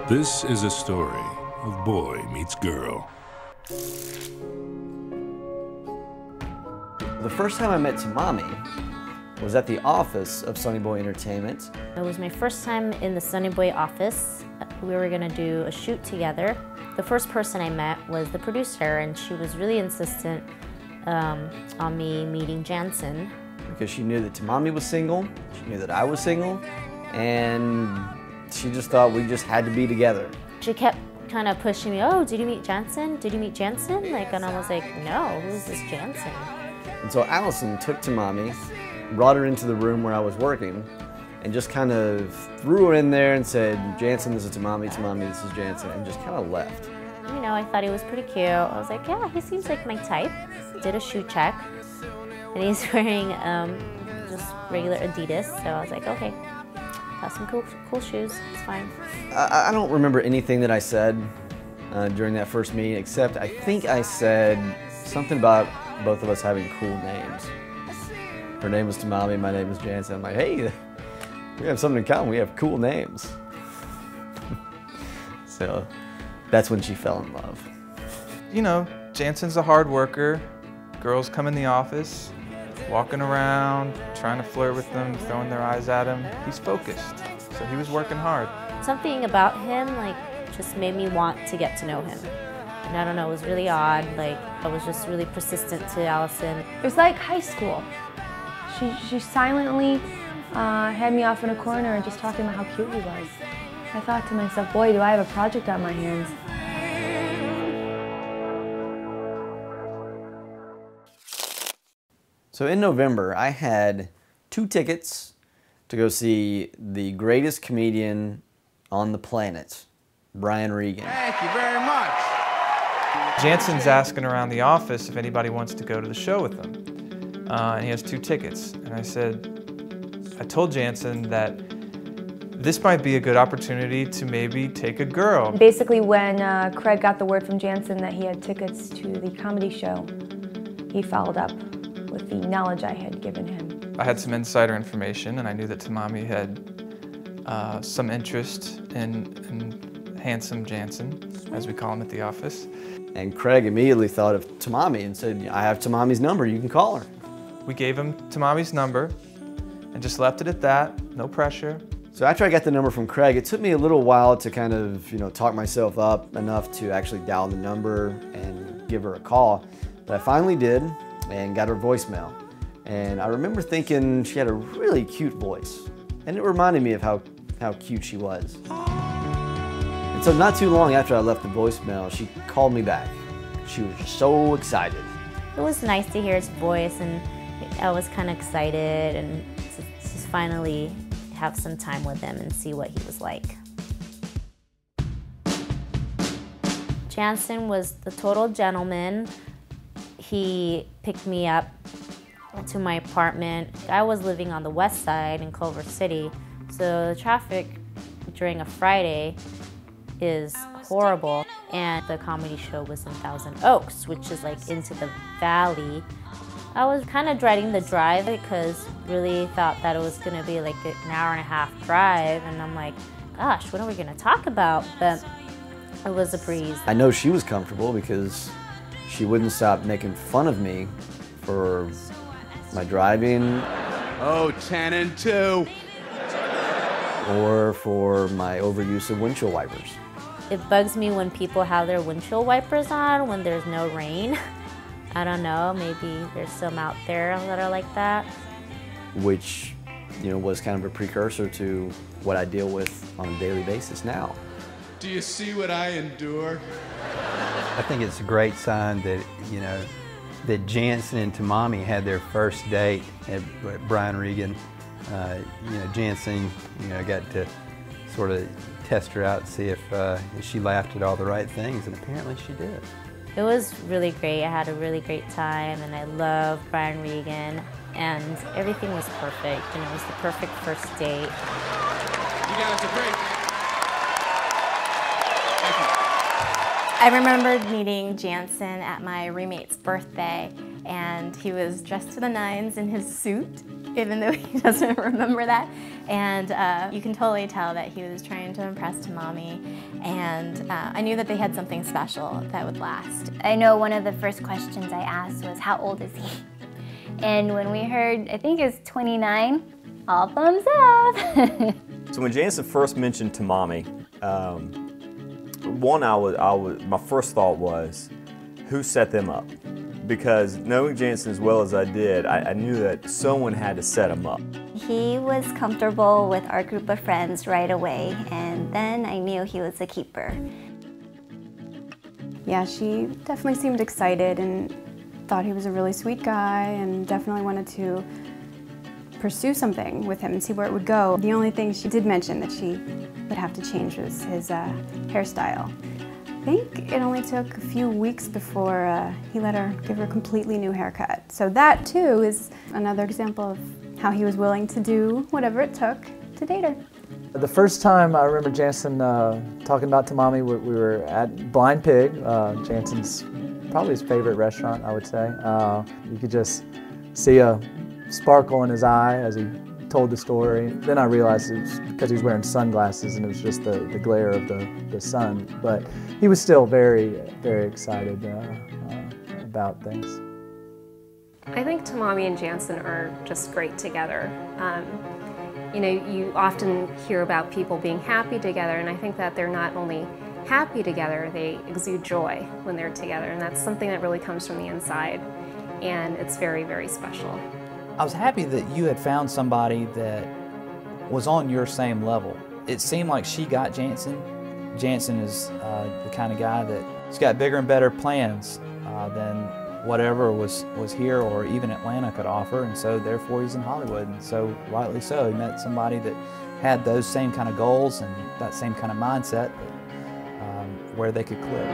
This is a story of boy meets girl. The first time I met Tamami was at the office of SunnyBoy Entertainment. It was my first time in the SunnyBoy office. We were gonna do a shoot together. The first person I met was the producer, and she was really insistent on me meeting Jantzen. Because she knew that Tamami was single, she knew that I was single, and she just thought we just had to be together. She kept kind of pushing me, oh, did you meet Jantzen? Did you meet Jantzen? And I was like, no, who's this Jantzen? And so Allison took Tamami, brought her into the room where I was working, and just kind of threw her in there and said, Jantzen, this is Tamami, Tamami, this is Jantzen, and just kind of left. You know, I thought he was pretty cute. I was like, yeah, he seems like my type. Did a shoe check, and he's wearing just regular Adidas, so I was like, okay, got some cool shoes, it's fine. I don't remember anything that I said during that first meeting, except I think I said something about both of us having cool names. Her name was Tamami, my name was Jantzen. I'm like, hey, we have something in common, we have cool names. So that's when she fell in love. You know, Jantzen's a hard worker. Girls come in the office, walking around, trying to flirt with them, throwing their eyes at him. He's focused, so he was working hard. Something about him, like, just made me want to get to know him. And I don't know, it was really odd. Like, I was just really persistent to Allison. It was like high school. She silently had me off in a corner and just talking about how cute he was. I thought to myself, boy, do I have a project on my hands. So in November, I had 2 tickets to go see the greatest comedian on the planet, Brian Regan. Thank you very much. Jantzen's asking around the office if anybody wants to go to the show with him. And he has 2 tickets. And I told Jantzen that this might be a good opportunity to maybe take a girl. Basically, when Craig got the word from Jantzen that he had tickets to the comedy show, he followed up with the knowledge I had given him. I had some insider information, and I knew that Tamami had some interest in handsome Jantzen, as we call him at the office. And Craig immediately thought of Tamami and said, I have Tamami's number, you can call her. We gave him Tamami's number and just left it at that, no pressure. So after I got the number from Craig, it took me a little while to kind of, talk myself up enough to actually dial the number and give her a call. But I finally did and got her voicemail. And I remember thinking she had a really cute voice. And it reminded me of how cute she was. And so not too long after I left the voicemail, she called me back. She was just so excited. It was nice to hear his voice, and I was kind of excited and to just finally have some time with him and see what he was like. Jantzen was the total gentleman. He picked me up to my apartment. I was living on the west side in Culver City, so the traffic during a Friday is horrible. And the comedy show was in Thousand Oaks, which is like into the valley. I was kind of dreading the drive because really thought that it was gonna be like an hour and a half drive, and I'm like, gosh, what are we gonna talk about? But it was a breeze. I know she was comfortable because she wouldn't stop making fun of me for my driving. Oh, 10 and 2. Or for my overuse of windshield wipers. It bugs me when people have their windshield wipers on when there's no rain. I don't know, maybe there's some out there that are like that. Which, was kind of a precursor to what I deal with on a daily basis now. Do you see what I endure? I think it's a great sign that, that Jantzen and Tamami had their first date at Brian Regan. Jantzen, got to sort of test her out and see if she laughed at all the right things, and apparently she did. It was really great. I had a really great time, and I love Brian Regan, and everything was perfect, and it was the perfect first date. You guys are great. Thank you. I remembered meeting Jantzen at my roommate's birthday, and he was dressed to the nines in his suit. even though he doesn't remember that. And you can totally tell that he was trying to impress Tamami. And I knew that they had something special that would last. I know one of the first questions I asked was, how old is he? And when we heard, I think it was 29, all thumbs up. So when Jantzen first mentioned Tamami, my first thought was, who set them up? Because knowing Jantzen as well as I did, I knew that someone had to set him up. He was comfortable with our group of friends right away, and then I knew he was a keeper. Yeah, she definitely seemed excited and thought he was a really sweet guy and definitely wanted to pursue something with him and see where it would go. The only thing she did mention that she would have to change was his hairstyle. I think it only took a few weeks before he let her give her a completely new haircut. So that too is another example of how he was willing to do whatever it took to date her. The first time I remember Jantzen talking about Tamami, we were at Blind Pig, Janssen's probably his favorite restaurant, I would say. You could just see a sparkle in his eye as he told the story. Then I realized it was because he was wearing sunglasses and it was just the glare of the sun. But he was still very, very excited about things. I think Tamami and Jantzen are just great together. You know, you often hear about people being happy together, and I think that they're not only happy together, they exude joy when they're together, and that's something that really comes from the inside, and it's very, very special. I was happy that you had found somebody that was on your same level. It seemed like she got Jantzen. Jantzen is the kind of guy that's got bigger and better plans than whatever was here or even Atlanta could offer, and so therefore he's in Hollywood, and so rightly so. He met somebody that had those same kind of goals and that same kind of mindset where they could click.